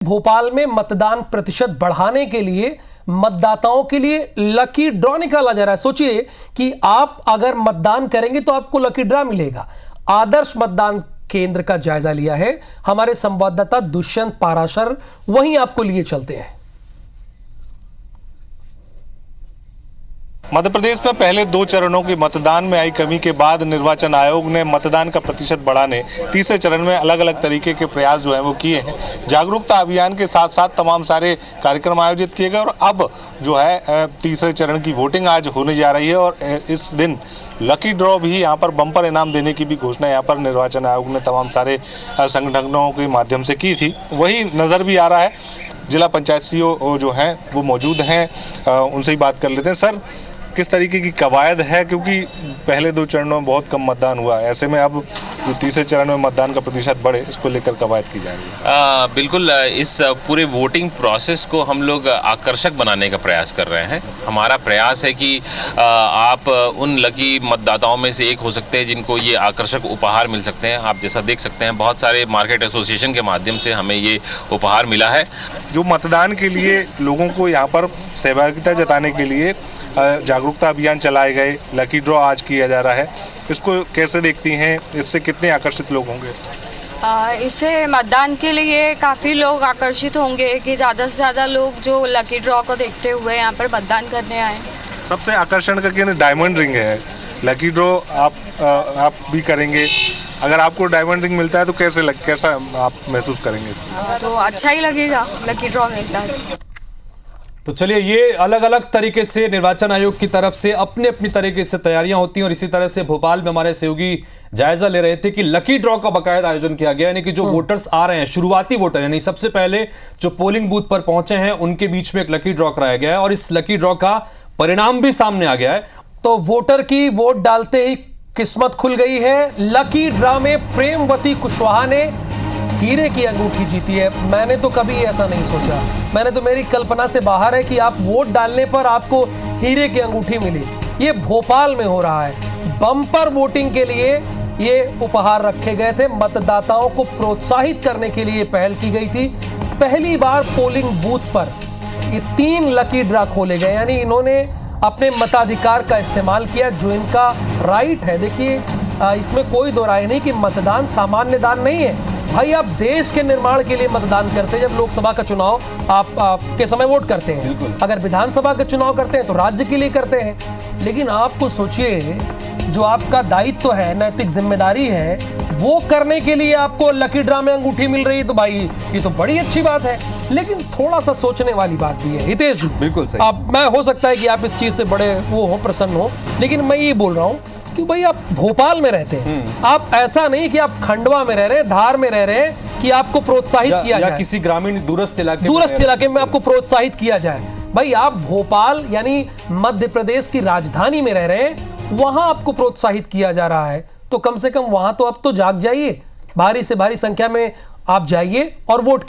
भोपाल में मतदान प्रतिशत बढ़ाने के लिए मतदाताओं के लिए लकी ड्रॉ निकाला जा रहा है। सोचिए कि आप अगर मतदान करेंगे तो आपको लकी ड्रॉ मिलेगा। आदर्श मतदान केंद्र का जायजा लिया है हमारे संवाददाता दुष्यंत पाराशर, वहीं आपको लिए चलते हैं। मध्य प्रदेश में पहले 2 चरणों के मतदान में आई कमी के बाद निर्वाचन आयोग ने मतदान का प्रतिशत बढ़ाने तीसरे चरण में अलग अलग तरीके के प्रयास जो हैं वो किए हैं। जागरूकता अभियान के साथ साथ तमाम सारे कार्यक्रम आयोजित किए गए और अब जो है तीसरे चरण की वोटिंग आज होने जा रही है और इस दिन लकी ड्रॉ भी यहाँ पर बम्पर इनाम देने की भी घोषणा यहाँ पर निर्वाचन आयोग ने तमाम सारे संगठनों के माध्यम से की थी। वही नज़र भी आ रहा है। जिला पंचायत सीईओ जो हैं वो मौजूद हैं, उनसे ही बात कर लेते हैं। सर, किस तरीके की कवायद है, क्योंकि पहले 2 चरणों में बहुत कम मतदान हुआ, ऐसे में अब जो तीसरे चरण में मतदान का प्रतिशत बढ़े, इसको लेकर कवायद की जा रही है? बिल्कुल, इस पूरे वोटिंग प्रोसेस को हम लोग आकर्षक बनाने का प्रयास कर रहे हैं। हमारा प्रयास है कि आप उन लकी मतदाताओं में से एक हो सकते हैं जिनको ये आकर्षक उपहार मिल सकते हैं। आप जैसा देख सकते हैं बहुत सारे मार्केट एसोसिएशन के माध्यम से हमें ये उपहार मिला है। जो मतदान के लिए लोगों को यहाँ पर सहभागिता जताने के लिए जागरूकता अभियान चलाए गए, लकी ड्रॉ आज किया जा रहा है, इसको कैसे देखती हैं? इससे कितने आकर्षित लोग होंगे? इससे मतदान के लिए काफ़ी लोग आकर्षित होंगे कि ज़्यादा से ज़्यादा लोग जो लकी ड्रॉ को देखते हुए यहाँ पर मतदान करने आए। सबसे आकर्षण का क्या डायमंड रिंग है। लकी ड्रॉ आप भी करेंगे, अगर आपको डायमंड रिंग मिलता है तो कैसा आप महसूस करेंगे? तो अच्छा ही लगेगा, लकी ड्रॉ मिलता है। तो चलिए, ये अलग अलग तरीके से निर्वाचन आयोग की तरफ से अपनी अपनी तरीके से तैयारियां होती हैं और इसी तरह से भोपाल में हमारे सहयोगी जायजा ले रहे थे कि लकी ड्रॉ का बाकायदा आयोजन किया गया, यानी कि जो वोटर्स आ रहे हैं, शुरुआती वोटर यानी सबसे पहले जो पोलिंग बूथ पर पहुंचे हैं, उनके बीच में एक लकी ड्रॉ कराया गया है और इस लकी ड्रॉ का परिणाम भी सामने आ गया है। तो वोटर की वोट डालते ही किस्मत खुल गई है। लकी ड्रॉ में प्रेमवती कुशवाहा ने हीरे की अंगूठी जीती है। मैंने तो कभी ऐसा नहीं सोचा, मैंने तो, मेरी कल्पना से बाहर है कि आप वोट डालने पर आपको हीरे की अंगूठी मिली। ये भोपाल में हो रहा है। बम्पर वोटिंग के लिए ये उपहार रखे गए थे। मतदाताओं को प्रोत्साहित करने के लिए पहल की गई थी। पहली बार पोलिंग बूथ पर ये 3 लकी ड्रॉ खोले गए, यानी इन्होंने अपने मताधिकार का इस्तेमाल किया जो इनका राइट है। देखिए, इसमें कोई दो राय नहीं कि मतदान सामान्य दान नहीं है भाई। आप देश के निर्माण के लिए मतदान करते हैं। जब लोकसभा का चुनाव आप के समय वोट करते हैं, अगर विधानसभा का चुनाव करते हैं तो राज्य के लिए करते हैं। लेकिन आपको सोचिए, जो आपका दायित्व है, नैतिक जिम्मेदारी है, वो करने के लिए आपको लकी ड्रॉ में अंगूठी मिल रही है, तो भाई ये तो बड़ी अच्छी बात है। लेकिन थोड़ा सा सोचने वाली बात भी है हितेश जी। बिल्कुल सही। अब मैं, हो सकता है कि आप इस चीज से बड़े वो हो, प्रसन्न हो, लेकिन मैं ये बोल रहा हूँ कि भाई आप भोपाल में रहते हैं, आप ऐसा नहीं कि आप खंडवा में रह रहे हैं, धार में रह रहे हैं कि आपको प्रोत्साहित किया जाए, किसी ग्रामीण दूरस्थ इलाके में आपको प्रोत्साहित किया जाए। भाई आप भोपाल यानी मध्य प्रदेश की राजधानी में रह रहे हैं, वहां आपको प्रोत्साहित किया जा रहा है, तो कम से कम वहां तो अब तो जाग जाइए, भारी से भारी संख्या में आप जाइए और वोट कीजिए।